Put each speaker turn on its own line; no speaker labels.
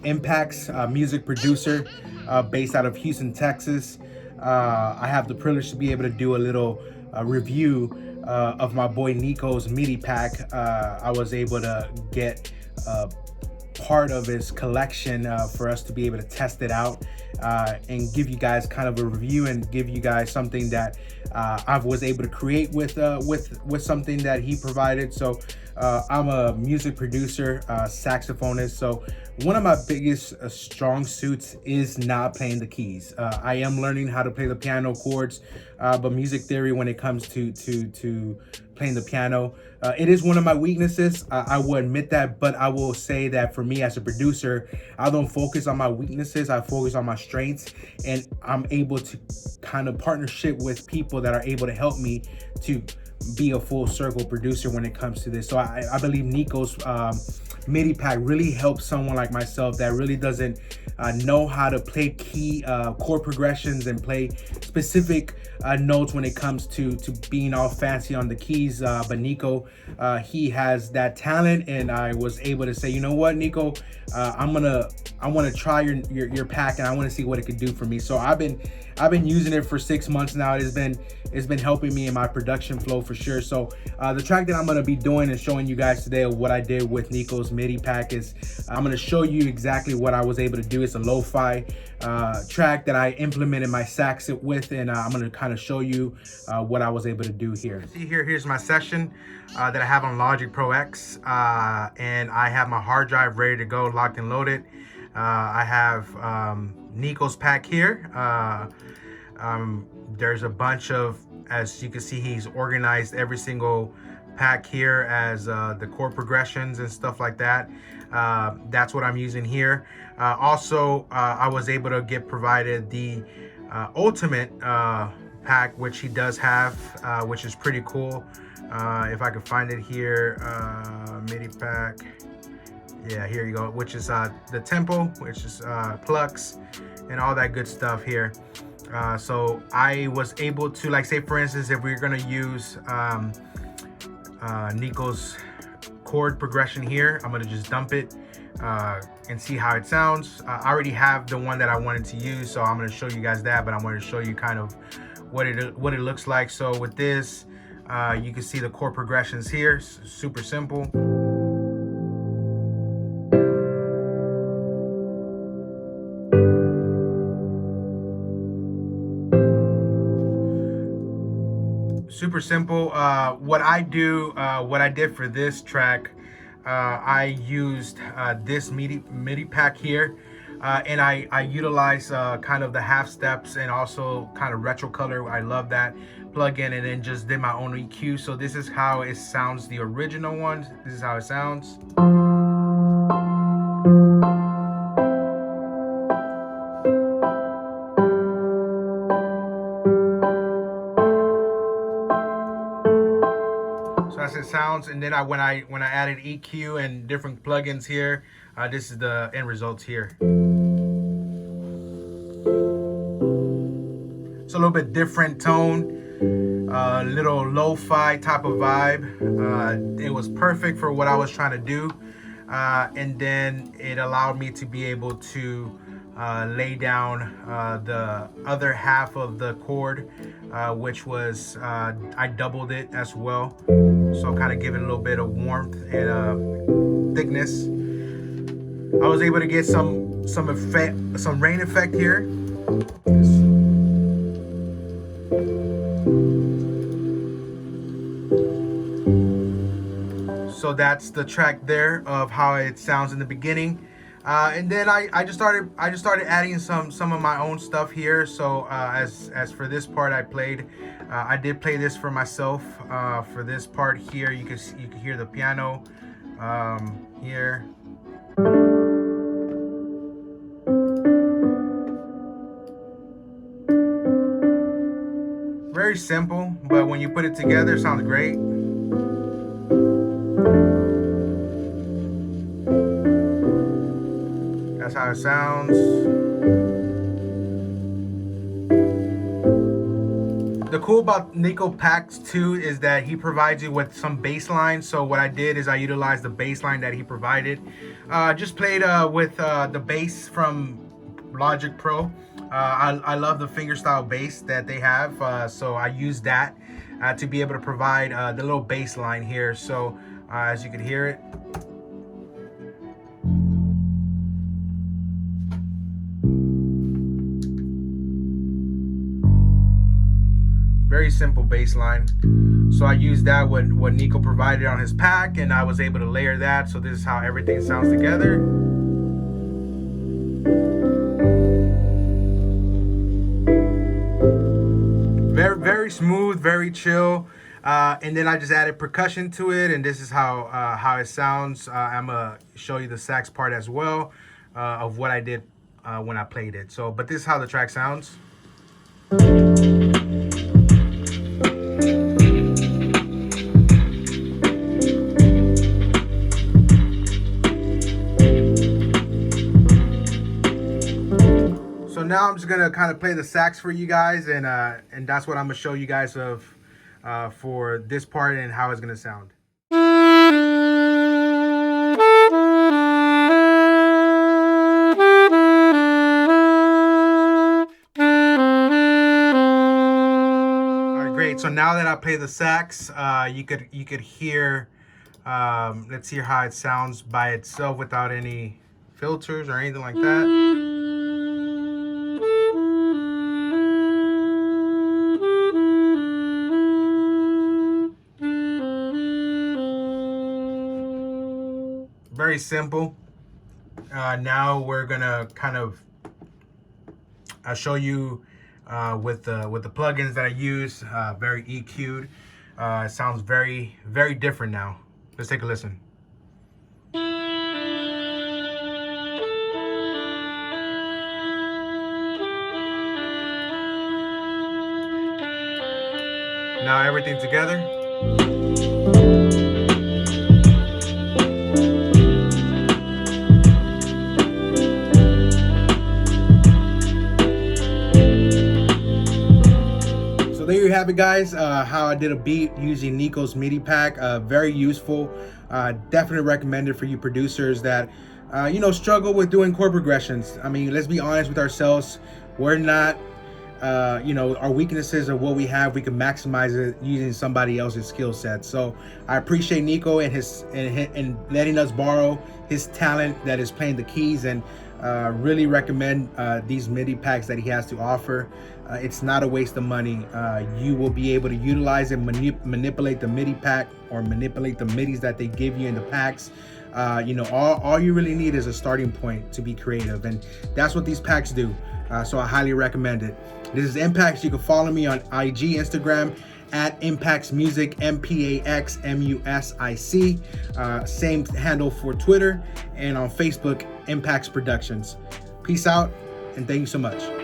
Mpax, music producer based out of Houston, Texas. I have the privilege to be able to do a little review of my boy Niko's MIDI pack. I was able to get part of his collection for us to be able to test it out and give you guys kind of a review and give you guys something that I was able to create with something that he provided. So I'm a music producer, saxophonist. So one of my biggest strong suits is not playing the keys. I am learning how to play the piano chords, but music theory when it comes to playing the piano, it is one of my weaknesses. I will admit that, but I will say that for me as a producer, I don't focus on my weaknesses. I focus on my strengths, and I'm able to kind of partnership with people that are able to help me to be a full circle producer when it comes to this. So I believe Niko's MIDI pack really helps someone like myself that really doesn't know how to play key chord progressions and play specific notes when it comes to being all fancy on the keys. But Niko, he has that talent, and I was able to say, you know what, Niko, I want to try your pack, and I want to see what it could do for me. So I've been using it for 6 months now. It's been helping me in my production flow for sure. So the track that I'm going to be doing and showing you guys today of what I did with Niko's MIDI pack is I'm going to show you exactly what I was able to do. It's a lo-fi track that I implemented my sax with, and I'm going to kind of show you what I was able to do here. See here's my session that I have on Logic Pro X, and I have my hard drive ready to go, locked and loaded. I have Niko's pack here. There's a bunch of, as you can see, he's organized every single pack here as the chord progressions and stuff like that. That's what I'm using here. Also, I was able to get provided the ultimate pack, which he does have, which is pretty cool. If I could find it here, MIDI pack. Yeah, here you go, which is the tempo, which is plucks and all that good stuff here. So I was able to, like, say for instance, if we're gonna use Niko's chord progression here, I'm gonna just dump it and see how it sounds. I already have the one that I wanted to use, so I'm gonna show you guys that, but I wanted to show you kind of what it looks like. So with this, you can see the chord progressions here, super simple. Super simple. What I did for this track, I used this MIDI pack here, and I utilized kind of the half steps and also kind of retro color. I love that plugin, and then just did my own EQ. So this is how it sounds, the original one. This is how it sounds. So that's it sounds, and then when I added EQ and different plugins here, this is the end results here. It's a little bit different tone, little lo-fi type of vibe. It was perfect for what I was trying to do, and then it allowed me to be able to lay down the other half of the chord, which was I doubled it as well, so kind of give it a little bit of warmth and thickness. I was able to get some rain effect here. So that's the track there of how it sounds in the beginning. And then I just started adding some of my own stuff here. So as for this part, I did play this for myself. For this part here, you can hear the piano here. Very simple, but when you put it together, it sounds great. That's how it sounds. The cool about Niko Kotoulas too is that he provides you with some bass line. So what I did is I utilized the bass line that he provided. Just played with the bass from Logic Pro. I love the fingerstyle bass that they have, so I used that to be able to provide the little bass line here. So as you can hear it. Very simple bass line. So I used that what Niko provided on his pack, and I was able to layer that. So this is how everything sounds together. Very smooth, very chill. And then I just added percussion to it, and this is how it sounds. I'm gonna show you the sax part as well of what I did when I played it. So, but this is how the track sounds. So now I'm just gonna kind of play the sax for you guys, and that's what I'm gonna show you guys of for this part and how it's gonna sound. All right, great. So now that I play the sax, you could hear. Let's hear how it sounds by itself without any filters or anything like that. Very simple. Now we're gonna kind of show you with the plugins that I use. Very EQ'd. It sounds very different now. Let's take a listen. Now everything together. There you have it, guys. How I did a beat using Niko's MIDI pack. Very useful. Definitely recommended for you producers that struggle with doing chord progressions. I mean, let's be honest with ourselves. We're not our weaknesses are what we have. We can maximize it using somebody else's skill set. So I appreciate Niko and his and letting us borrow his talent that is playing the keys, and really recommend these MIDI packs that he has to offer. It's not a waste of money. You will be able to utilize and manipulate the MIDI pack, or manipulate the MIDIs that they give you in the packs. All you really need is a starting point to be creative, and that's what these packs do. So I highly recommend it. This is Mpax. You can follow me on IG, Instagram at Mpax Music, MPAX MUSIC. Same handle for Twitter, and on Facebook, Mpax Productions. Peace out, and thank you so much.